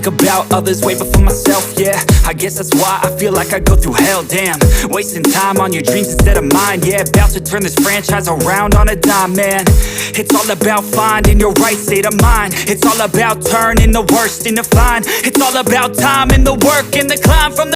think about others way before myself, yeah. I guess that's why I feel like I go through hell, damn. Wasting time on your dreams instead of mine, yeah. About to turn this franchise around on a dime, man. It's all about finding your right state of mind. It's all about turning the worst into fine. It's all about time and the work and the climb from the